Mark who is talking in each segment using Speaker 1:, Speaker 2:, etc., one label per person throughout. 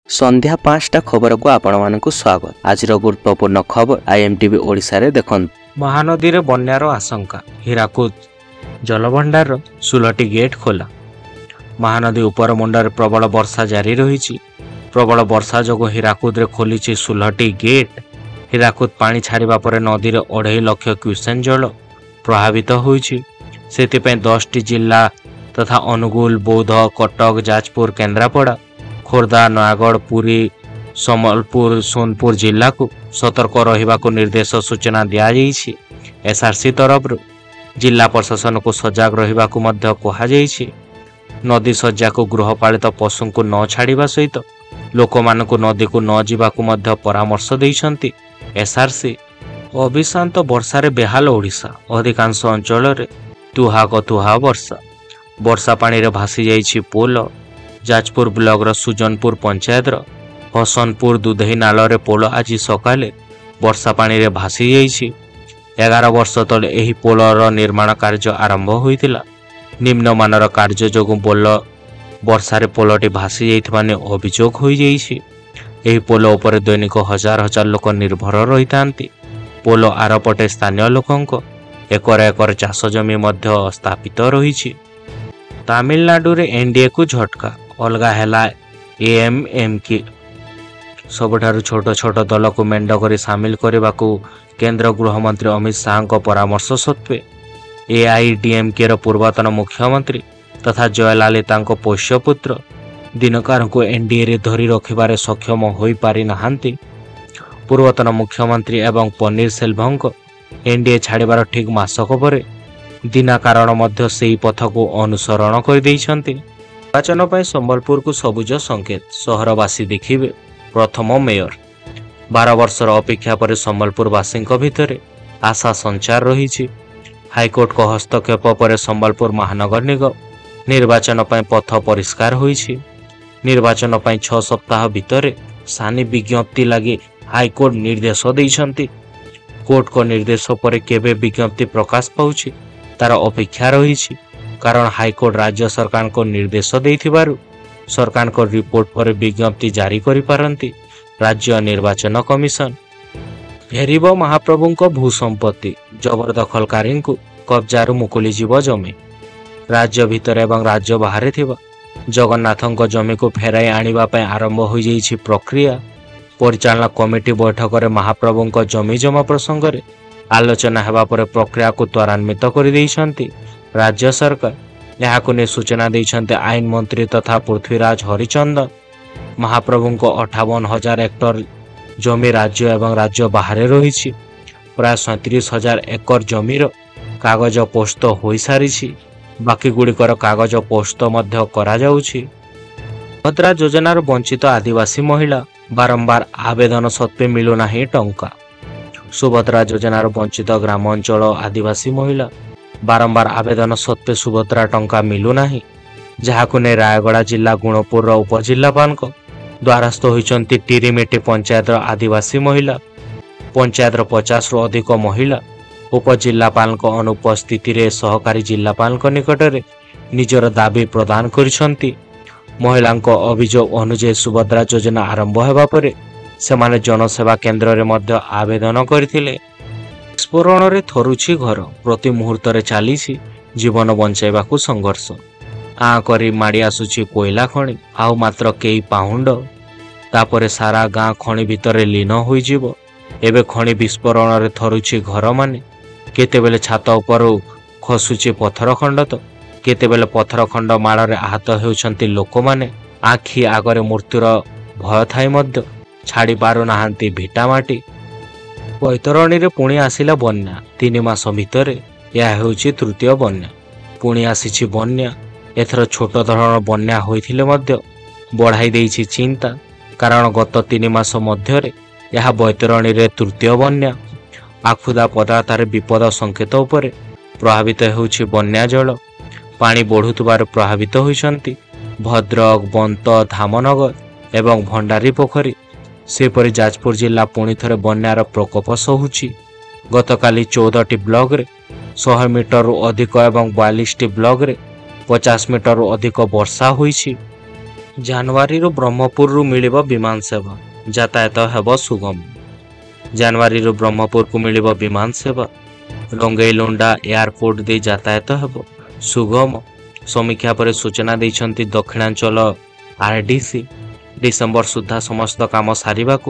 Speaker 1: संध्या 5टा खबर को आपण स्वागत। आज गुरुत्वपूर्ण खबर आईएमटीवी ओडिशा रे देखन।
Speaker 2: महानदी रे बन्यार आशंका, हीराकुद जलभंडार 16टी गेट खोला। महानदी उपर मुंडर प्रबल वर्षा जारी रही। प्रबल वर्षा जोगु हीराकुद रे खोली 16टी गेट। हीराकुद पानी छाड़िबा परे नदी रे 2.5 लाख क्यूसेक जल प्रभावित होईछि। सेतिपय 10टी जिला तथा अनुगुल, बौद्ध, कटक, जाजपुर, केन्द्रापड़ा, खोर्धा, नयागढ़, पुरी, सम्बलपुर, सोनपुर जिला को सतर्क रहिबाकु निर्देश सूचना दिया जाइछि। एसआरसी तरफ जिला प्रशासन को सजग रहिबाकु मध्य कहा जाइछि। नदी सज्जा को गृहपालित पशु को न छाड़िबा सहित लोक मानकु नदी को न जीवाकु मध्य परामर्श दैछंती एसआरसी। अभिशांत वर्षा रे बेहाल ओडिशा, अधिकांश अंचल रे तुहा कतुहा वर्षा पानी रे भासी जाइछि पोल। जाजपुर ब्लॉक सुजनपुर पंचायत हसनपुर दुधई नाल रे पोल आज सकाले वर्षा पानी रे भासी जाइछि। 11 वर्ष तले एही पोलर निर्माण कार्य आरंभ होइतिला। निम्नमानर कार्य जोगु वर्षा रे पोलटी भासी जाइथिबाने अभियोग होई जाइछि। एही पोल उपरे दैनिक हजार हजार लोक निर्भर रहितांती। पोल आरपटे स्थानीय लोकंक एकर एकर चाष जमी मध्य स्थापित रहिछि। तमिलनाडु रे एनडीए को झटका, अलगा हैला एएमएमके। सबठारु छोट छोट दल को मेंढ करी सामिल करने को केंद्र गृहमंत्री अमित शाह को परामर्श सत्वे एआईडीएमके पूर्वतन मुख्यमंत्री तथा जयललिता पोष्य पुत्र दिनकर को एनडीए रे धरी रखिबारे सक्षम होई पारि नाहांती। पूर्वतन मुख्यमंत्री एवं पन्नीर सेल्वम एनडीए छाड़िबार ठीक मासक परे दिना कारण मध्य सेही पथ को अनुसरण कर दैछंती। निर्वाचन पर संबलपुर को सबुज संकेत, सहरवासी देखिबे प्रथम मेयर। 12 वर्षर अपेक्षा पर संबलपुरवासी भितर आशा संचार रही। हाईकोर्ट को हस्तक्षेप पर संबलपुर महानगर निगम निर्वाचन पर पथ परिष्कार होईछि। निर्वाचन पर 6 सप्ताह भितर सानी विज्ञप्ति लगी हाईकोर्ट निर्देश दैछंती। कोर्ट को निर्देश पर केबे विज्ञप्ति प्रकाश पाउछि तार अपेक्षा रही, कारण हाईकोर्ट राज्य सरकार को निर्देश देथिबारु सरकार को रिपोर्ट पर विज्ञप्ति जारी करि पारंती राज्य निर्वाचन कमिशन। फेरिबो महाप्रभु को भूसंपत्ति, जबरदखलकारी को कब्जारु मुकुली जीव जमी। राज्य भितर एवं राज्य बाहर थिबा जगन्नाथ जमी को फेराई आनिबा पय आरंभ हो जाइछि प्रक्रिया। परिचालना कमिटी बैठक में महाप्रभु जमी जमा प्रसंग में आलोचना हेबा पर प्रक्रिया को त्वरान्वित कर दैछंती राज्य सरकार। यहां को ने सूचना दैछंती आईन मंत्री तथा पृथ्वीराज हरिचंदन। महाप्रभु को 58,000 हेक्टर जमी राज्य एवं राज्य बाहर रही। प्राय 37,000 एकर जमीर कागज पोस्त हो सारी, बाकी गुड़िकर कागज पोस्त मध्य करा जाउछि। भद्रा योजनार वंचित आदिवासी महिला बारंबार आवेदन सत्वे मिलुना ही टंका। सुभद्रा योजनार वंचित ग्रामांचल आदिवासी महिला बारंबार आवेदन सत्वे सुभद्रा टंका मिलुना, जहाकु ने रायगड़ा जिला गुणपुर उपजिलापाल द्वारस्थ होइचंती टिरिमेटी पंचायत आदिवासी महिला। पंचायत 50 रु अधिक महिला उपजिलापाल अनुपस्थिति रे सहकारी जिलापाल निकट रे निजर दाबी प्रदान करिसंती। महिला अभियोग अनुसार सुभद्रा योजना आरंभ होगा पर सेमाने जनसेवा केन्द्र रे मध्य आवेदन करथिले। विस्फोरण रे थरुछि घर, प्रति मुहूर्त रे चालीछि जीवन बंचाइबाकू संघर्ष। आ करी माड़ी आसुछि कोयला खणी, आउ मात्र केई पाउंड, तापरे सारा गाँ खणी भितर लीन होई जीवो। एबे खणी विस्फोरण रे थरुछि घर माने, केतेबेले छात उपरु खसुछि पत्थर खंड, तो केतेबेले पत्थर खंड माड़ रे आहत हेउछंती लोक माने। आखि आगरे मृत्युर भय थाई मध्य छाड़ी पारु नाहांती भिटा माटी। बैतरणी रे पुणी आसिला बन्या। 3 मास भितर यह हेउछि तृतीय बन्या। पुणी आसिछि बन्या। एथर छोट धरण बन्या होइथिले मध्य बढ़ाई देइछि चिंता, कारण गत 3 मास मध्य यह बैतरणी रे तृतीय बन्या। आखुदा पदार्थार विपद संकेत उपरे प्रभावित हेउछि बन्या जल। पानी बढ़ुतबार प्रभावित होइछंती भद्रक, बंत, धामनगर एवं भंडारी पोखरी। सेपरि जाजपुर जिला पुणी थरे बन्यार प्रकोप सहुछि। गतकाली 14टी ब्लॉक रे 100 मीटर अधिक एवं 42टी ब्लॉक रे 50 मीटर अधिक वर्षा होइछि। ଜାନୁଆରୀରୁ ବ୍ରହ୍ମପୁରରୁ ମିଳିବ ବିମାନ ସେବା, ଯାତାୟାତ ହେବ ସୁଗମ। ଜାନୁଆରୀରୁ ବ୍ରହ୍ମପୁରକୁ ମିଳିବ ବିମାନ ସେବା, ରଙ୍ଗେଇଲୁଣ୍ଡା ଏୟାରପୋର୍ଟ ଦେଇ ଯାତାୟାତ ହେବ ସୁଗମ। ସମୀକ୍ଷା ପରେ ସୂଚନା ଦେଇଛନ୍ତି ଦକ୍ଷିଣାଞ୍ଚଳ ଆରଡିସି। ଡିସେମ୍ବର ସୁଦ୍ଧା ସମସ୍ତ କାମ ସାରିବାକୁ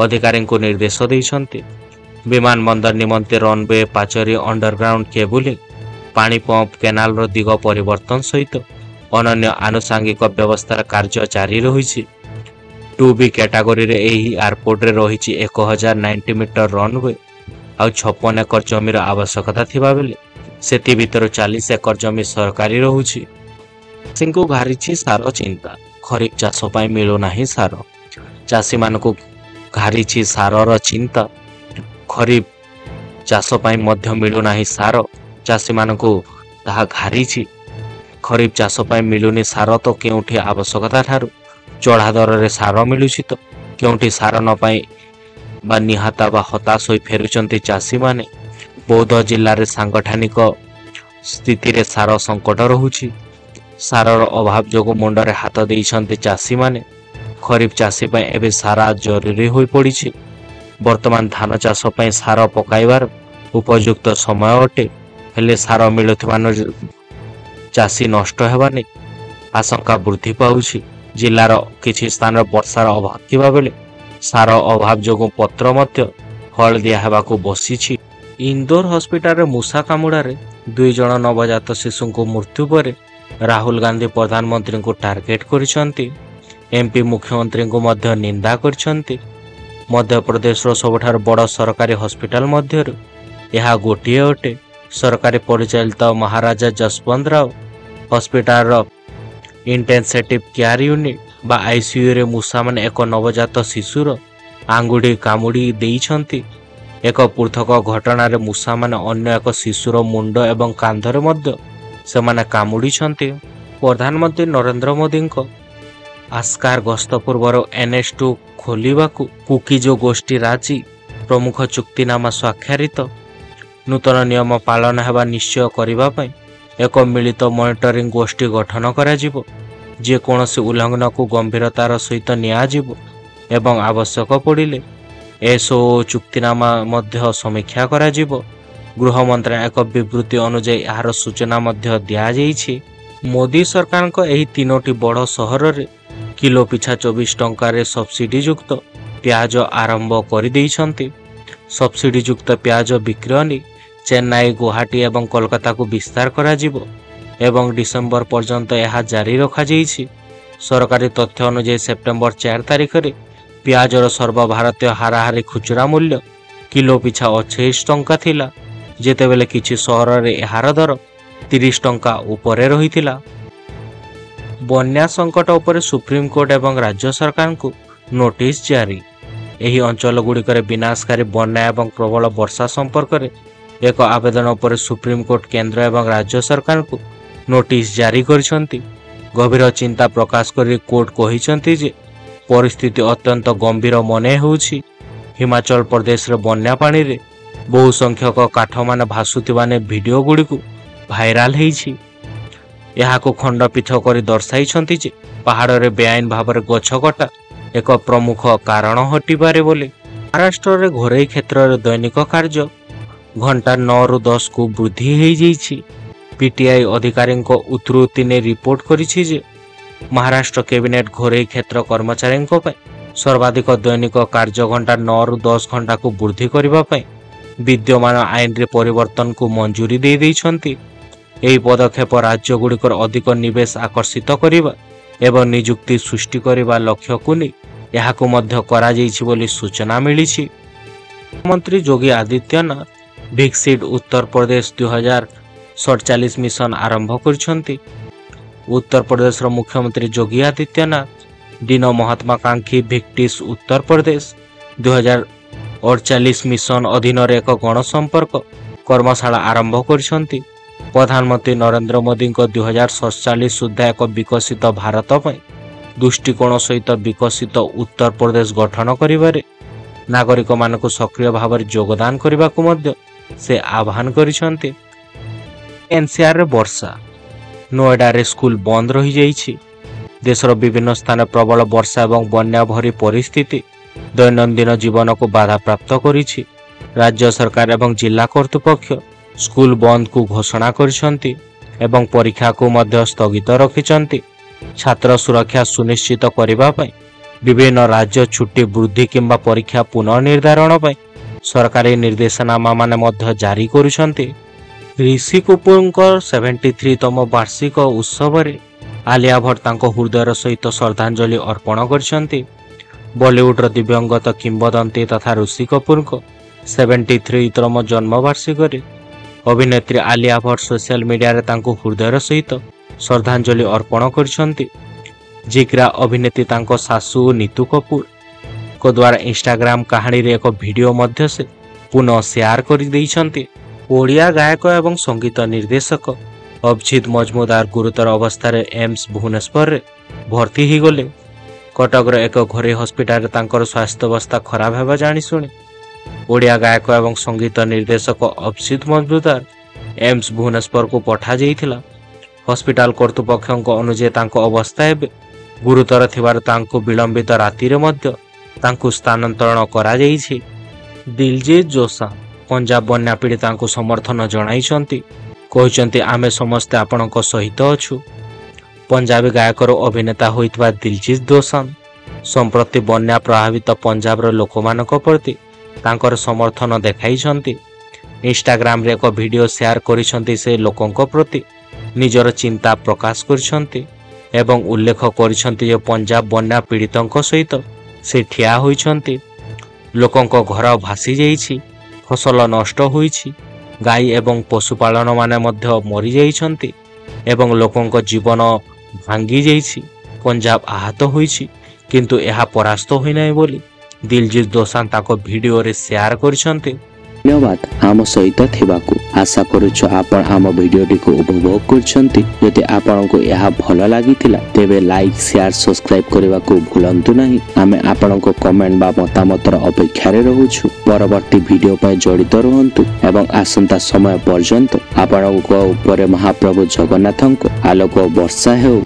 Speaker 2: ଅଧିକାରୀଙ୍କୁ ନିର୍ଦ୍ଦେଶ ଦେଇଛନ୍ତି। ବିମାନ ବନ୍ଦର ନିମନ୍ତେ ରନୱେ, ପାଚେରୀ, ଅଣ୍ଡରଗ୍ରାଉଣ୍ଡ କେବୁଲିଂ, ପାଣି ପମ୍ପ, କେନାଲର ଦିଗ ପରିବର୍ତ୍ତନ ସହିତ ଅନନ୍ୟ ଆନୁଷାଙ୍ଗିକ ବ୍ୟବସ୍ଥାର କାର୍ଯ୍ୟ ଜାରି ରହିଛି। 2B କ୍ୟାଟାଗୋରୀରେ ଏହି ଏୟାରପୋର୍ଟରେ ରହିଛି 1090 ମିଟର ରନୱେ ଆଉ 56 ଏକର ଜମିର ଆବଶ୍ୟକତା ଥିବାବେଳେ ସେଥି ଭିତରୁ 40 ଏକର ଜମି ସରକାରୀ ରହୁଛି। ଚାଷୀଙ୍କୁ ଘାରିଛି ସାର ଚିନ୍ତା, ଖରିଫ ଚାଷ ପାଇଁ ମିଳୁନାହିଁ ସାର। ଚାଷୀମାନଙ୍କୁ ଘାରିଛି ସାରର ଚିନ୍ତା, ଖରିଫ ଚାଷ ପାଇଁ ମଧ୍ୟ ମିଳୁନାହିଁ ସାର। ଚାଷୀମାନଙ୍କୁ ତାହା ଘାରିଛି। ଖରିଫ ଚାଷ ପାଇଁ ମିଳୁନି ସାର ତ କେଉଁଠି ଆବଶ୍ୟକତା ଠାରୁ ଚଢ଼ା ଦରରେ ସାର ମିଳୁଛି ତ କେଉଁଠି ସାର ନ ପାଇଁ ବା ନିହାତା ବା ହତାଶ ହୋଇ ଫେରୁଛନ୍ତି ଚାଷୀମାନେ। ବୌଦ୍ଧ ଜିଲ୍ଲାରେ ସାଂଗଠନିକ ସ୍ଥିତିରେ ସାର ସଙ୍କଟ ରହୁଛି। ସାରର ଅଭାବ ଯୋଗୁଁ ମୁଣ୍ଡରେ ହାତ ଦେଇଛନ୍ତି ଚାଷୀମାନେ। ଖରିଫ ଚାଷୀ ପାଇଁ ଏବେ ସାର ଜରୁରୀ ହୋଇପଡ଼ିଛି। ବର୍ତ୍ତମାନ ଧାନ ଚାଷ ପାଇଁ ସାର ପକାଇବାର ଉପଯୁକ୍ତ ସମୟ ଅଟେ, ହେଲେ ସାର ମିଳୁଥିବା ଚାଷୀ ନଷ୍ଟ ହେବାନି ଆଶଙ୍କା ବୃଦ୍ଧି ପାଉଛି। ଜିଲ୍ଲାର କିଛି ସ୍ଥାନରେ ବର୍ଷାର ଅଭାବ ଥିବାବେଳେ ସାର ଅଭାବ ଯୋଗୁଁ ପତ୍ର ମଧ୍ୟ ହଳଦିଆ ହେବାକୁ ବସିଛି। ଇନ୍ଦୋର ହସ୍ପିଟାଲରେ ମୂଷା କାମୁଡ଼ାରେ 2 ଜଣ ନବଜାତ ଶିଶୁଙ୍କ ମୃତ୍ୟୁ ପରେ ରାହୁଲ ଗାନ୍ଧୀ ପ୍ରଧାନମନ୍ତ୍ରୀଙ୍କୁ ଟାର୍ଗେଟ କରିଛନ୍ତି। MP ମୁଖ୍ୟମନ୍ତ୍ରୀଙ୍କୁ ମଧ୍ୟ ନିନ୍ଦା କରିଛନ୍ତି। ମଧ୍ୟପ୍ରଦେଶର ସବୁଠାରୁ ବଡ଼ ସରକାରୀ ହସ୍ପିଟାଲ ମଧ୍ୟରୁ ଏହା ଗୋଟିଏ ଅଟେ। ସରକାରୀ ପରିଚାଳିତ ମହାରାଜା ଯଶବନ୍ତ ରାଓ ହସ୍ପିଟାଲର ଇଣ୍ଟେନ୍ସିଭ୍ କେୟାର ୟୁନିଟ୍ ବା ICUରେ ମୂଷାମାନେ ଏକ ନବଜାତ ଶିଶୁର ଆଙ୍ଗୁଠି କାମୁଡ଼ି ଦେଇଛନ୍ତି। ଏକ ପୃଥକ ଘଟଣାରେ ମୂଷାମାନେ ଅନ୍ୟ ଏକ ଶିଶୁର ମୁଣ୍ଡ ଏବଂ କାନ୍ଧରେ ମଧ୍ୟ ସେମାନେ କାମୁଡ଼ିଛନ୍ତି। ପ୍ରଧାନମନ୍ତ୍ରୀ ନରେନ୍ଦ୍ର ମୋଦିଙ୍କ ଆସ୍କାର ଗସ୍ତ ପୂର୍ବରୁ NS2 ଖୋଲିବାକୁ କୁକିଜୋ ଗୋଷ୍ଠୀ ରାଜି, ପ୍ରମୁଖ ଚୁକ୍ତିନାମା ସ୍ୱାକ୍ଷରିତ। ନୂତନ ନିୟମ ପାଳନ ହେବା ନିଶ୍ଚୟ କରିବା ପାଇଁ ଏକ ମିଳିତ ମନିଟରିଂ ଗୋଷ୍ଠୀ ଗଠନ କରାଯିବ। ଯେକୌଣସି ଉଲ୍ଲଂଘନକୁ ଗମ୍ଭୀରତାର ସହିତ ନିଆଯିବ ଏବଂ ଆବଶ୍ୟକ ପଡ଼ିଲେ SOO ଚୁକ୍ତିନାମା ମଧ୍ୟ ସମୀକ୍ଷା କରାଯିବ। ଗୃହ ମନ୍ତ୍ରାଳୟ ଏକ ବିବୃତ୍ତି ଅନୁଯାୟୀ ଏହାର ସୂଚନା ମଧ୍ୟ ଦିଆଯାଇଛି। ମୋଦି ସରକାରଙ୍କ ଏହି 3ଟି ବଡ଼ ସହରରେ କିଲୋ ପିଛା 24 ଟଙ୍କାରେ ସବସିଡିଯୁକ୍ତ ପିଆଜ ଆରମ୍ଭ କରିଦେଇଛନ୍ତି। ସବସିଡିଯୁକ୍ତ ପିଆଜ ବିକ୍ରୟ ନେଇ ଚେନ୍ନାଇ, ଗୁହାଟୀ ଏବଂ କୋଲକାତାକୁ ବିସ୍ତାର କରାଯିବ ଏବଂ ଡିସେମ୍ବର ପର୍ଯ୍ୟନ୍ତ ଏହା ଜାରି ରଖାଯାଇଛି। ସରକାରୀ ତଥ୍ୟ ଅନୁଯାୟୀ ସେପ୍ଟେମ୍ବର 4 ତାରିଖରେ ପିଆଜର ସର୍ବଭାରତୀୟ ହାରାହାରି ଖୁଚୁରା ମୂଲ୍ୟ କିଲୋ ପିଛା 28 ଟଙ୍କା ଥିଲା, ଯେତେବେଳେ କିଛି ସହରରେ ଏହାର ଦର 30 ଟଙ୍କା ଉପରେ ରହିଥିଲା। ବନ୍ୟା ସଙ୍କଟ ଉପରେ ସୁପ୍ରିମକୋର୍ଟ ଏବଂ ରାଜ୍ୟ ସରକାରଙ୍କୁ ନୋଟିସ୍ ଜାରି। ଏହି ଅଞ୍ଚଳଗୁଡ଼ିକରେ ବିନାଶକାରୀ ବନ୍ୟା ଏବଂ ପ୍ରବଳ ବର୍ଷା ସମ୍ପର୍କରେ ଏକ ଆବେଦନ ଉପରେ ସୁପ୍ରିମକୋର୍ଟ କେନ୍ଦ୍ର ଏବଂ ରାଜ୍ୟ ସରକାରଙ୍କୁ ନୋଟିସ୍ ଜାରି କରିଛନ୍ତି। ଗଭୀର ଚିନ୍ତା ପ୍ରକାଶ କରି କୋର୍ଟ କହିଛନ୍ତି ଯେ ପରିସ୍ଥିତି ଅତ୍ୟନ୍ତ ଗମ୍ଭୀର ମନେ ହେଉଛି। ହିମାଚଳ ପ୍ରଦେଶରେ ବନ୍ୟା ପାଣିରେ ବହୁ ସଂଖ୍ୟକ କାଠମାନେ ଭାସୁଥିବା ଭିଡିଓ ଗୁଡ଼ିକୁ ଭାଇରାଲ ହେଇଛି। ଏହାକୁ ଖଣ୍ଡପୀଠ କରି ଦର୍ଶାଇଛନ୍ତି ଯେ ପାହାଡ଼ରେ ବେଆଇନ ଭାବରେ ଗଛ କଟା ଏକ ପ୍ରମୁଖ କାରଣ ହଟିପାରେ ବୋଲି। ମହାରାଷ୍ଟ୍ରରେ ଘରୋଇ କ୍ଷେତ୍ରରେ ଦୈନିକ କାର୍ଯ୍ୟ ଘଣ୍ଟା 9ରୁ 10କୁ ବୃଦ୍ଧି ହୋଇଯାଇଛି। PTI ଅଧିକାରୀଙ୍କ ଉଦ୍ଧୃତି ନେଇ ରିପୋର୍ଟ କରିଛି ଯେ ମହାରାଷ୍ଟ୍ର କ୍ୟାବିନେଟ୍ ଘରୋଇ କ୍ଷେତ୍ର କର୍ମଚାରୀଙ୍କ ପାଇଁ ସର୍ବାଧିକ ଦୈନିକ କାର୍ଯ୍ୟ ଘଣ୍ଟା 9ରୁ 10 ଘଣ୍ଟାକୁ ବୃଦ୍ଧି କରିବା ପାଇଁ ବିଦ୍ୟମାନ ଆଇନରେ ପରିବର୍ତ୍ତନକୁ ମଞ୍ଜୁରୀ ଦେଇଛନ୍ତି। ଏହି ପଦକ୍ଷେପ ରାଜ୍ୟଗୁଡ଼ିକର ଅଧିକ ନିବେଶ ଆକର୍ଷିତ କରିବା ଏବଂ ନିଯୁକ୍ତି ସୃଷ୍ଟି କରିବା ଲକ୍ଷ୍ୟକୁ ନେଇ ଏହାକୁ ମଧ୍ୟ କରାଯାଇଛି ବୋଲି ସୂଚନା ମିଳିଛି। ମୁଖ୍ୟମନ୍ତ୍ରୀ ଯୋଗୀ ଆଦିତ୍ୟନାଥ ଭିକ୍ସିଟ୍ ଉତ୍ତରପ୍ରଦେଶ 2047 ମିଶନ ଆରମ୍ଭ କରିଛନ୍ତି। ଉତ୍ତରପ୍ରଦେଶର ମୁଖ୍ୟମନ୍ତ୍ରୀ ଯୋଗୀ ଆଦିତ୍ୟନାଥ ଦିନ ମହାତ୍ମାକାଂକ୍ଷୀ ଭିକ୍ଟିସ୍ ଉତ୍ତରପ୍ରଦେଶ 2048 ମିଶନ ଅଧୀନରେ ଏକ ଗଣସମ୍ପର୍କ କର୍ମଶାଳା ଆରମ୍ଭ କରିଛନ୍ତି। ପ୍ରଧାନମନ୍ତ୍ରୀ ନରେନ୍ଦ୍ର ମୋଦିଙ୍କ 2047 ସୁଦ୍ଧା ଏକ ବିକଶିତ ଭାରତ ପାଇଁ ଦୃଷ୍ଟିକୋଣ ସହିତ ବିକଶିତ ଉତ୍ତରପ୍ରଦେଶ ଗଠନ କରିବାରେ ନାଗରିକମାନଙ୍କୁ ସକ୍ରିୟ ଭାବରେ ଯୋଗଦାନ କରିବାକୁ ମଧ୍ୟ ସେ ଆହ୍ୱାନ କରିଛନ୍ତି। NCRରେ ବର୍ଷା, ନୋଏଡାରେ ସ୍କୁଲ ବନ୍ଦ ରହିଯାଇଛି। देशर विभिन्न स्थान प्रबल वर्षा एवं बन्या भरी परिस्थिति दैनन्दिन जीवन को बाधा प्राप्त करिछि। राज्य सरकार एवं जिला कर्तृपक्ष स्कूल बंद को घोषणा करिसंती एवं परीक्षा को मध्य स्थगित रखिसंती। छात्र सुरक्षा सुनिश्चित करबा पई विभिन्न राज्य छुट्टी वृद्धि किंबा परीक्षा पुनर्निर्धारण पई सरकारी निर्देशनामा माने मध्य जारी करिसंती। ऋषि कपूर 73तम वार्षिक उत्सव रे आलिया भट्ट तांको हृदयर सहित श्रद्धांजलि अर्पण करिसंती। बॉलीवुड दिव्यंगत किंबदंती तथा ऋषि कपूर 73तम जन्मवार्षिक रे अभिनेत्री आलिया भट्ट सोशल मीडिया रे तांको हृदयर सहित श्रद्धांजलि अर्पण करिसंती। जिग्रा अभिनेत्री तांको सासू नीतू कपूर को द्वारा इंस्टाग्राम कहानी रे एक वीडियो मध्य से पुनः शेयर कर दैछंती। ओडिया गायक एवं संगीत निर्देशक अभिजीत मजमुदार गुरुतर अवस्था रे एम्स भुवनेश्वर रे भर्ती ही गले। कटक रे एक घरे हॉस्पिटल तांकर स्वास्थ्य अवस्था खराब हेबा जानी सुनी ओडिया गायक एवं संगीत निर्देशक अभिजीत मजमुदार एम्स भुवनेश्वर को पठा जाइथिला। हॉस्पिटल कर्तृपक्षक अनुसार तांको अवस्था एबे गुरुतर थिबार तांको विलंबित राति रे मध्य तांको स्थानांतरण करा जाइछि। दिलजीत दोसांझ पंजाब बन्या पीड़ितांको समर्थन जणाइछंती, कहिसंती आमे समस्त आपणक सहित अछु। पंजाबी गायकर अभिनेता होइतबा दिलजीत दोसांझ संप्रति बन्या प्रभावित पंजाब रो लोकमानक प्रति तांकर समर्थन देखाइछंती। इंस्टाग्राम रे एक वीडियो शेयर करिसंती से लोकंक प्रति निजर चिंता प्रकाश करिसंती एवं उल्लेख करिसंती जे पंजाब बन्या पीड़ितंक सहित से ठिया होइछंती। लोकंक घर भासी जाइछि, फसल नष्ट होइछि, गाई एवं पशुपालन माने मध्य मरि जाइछंती एवं लोकंक जीवन भांगी जाइछि। पंजाब आहत होइछि किंतु एहा परास्त होई नै बोली दिलजीत दोसांझ ताको वीडियो रे शेयर करिसंती।
Speaker 1: धन्यवाद आम सहित थिबाकू। आशा करूछु आपण आम वीडियोटी को उपभोग करछंती। यदि आपनको यह भल लागिथिला तेबे लाइक शेयर सब्सक्राइब करबा को भूलंतु नहीं। आमे आपनको कमेंट बा मतामतर अपेक्षा रे रहूछु। परवर्ती वीडियो पर जड़ित रहंतु एवं आसंता समय पर्यंत आपनको ऊपर महाप्रभु जगन्नाथଙ୍କ आलोक वर्षा हेउ।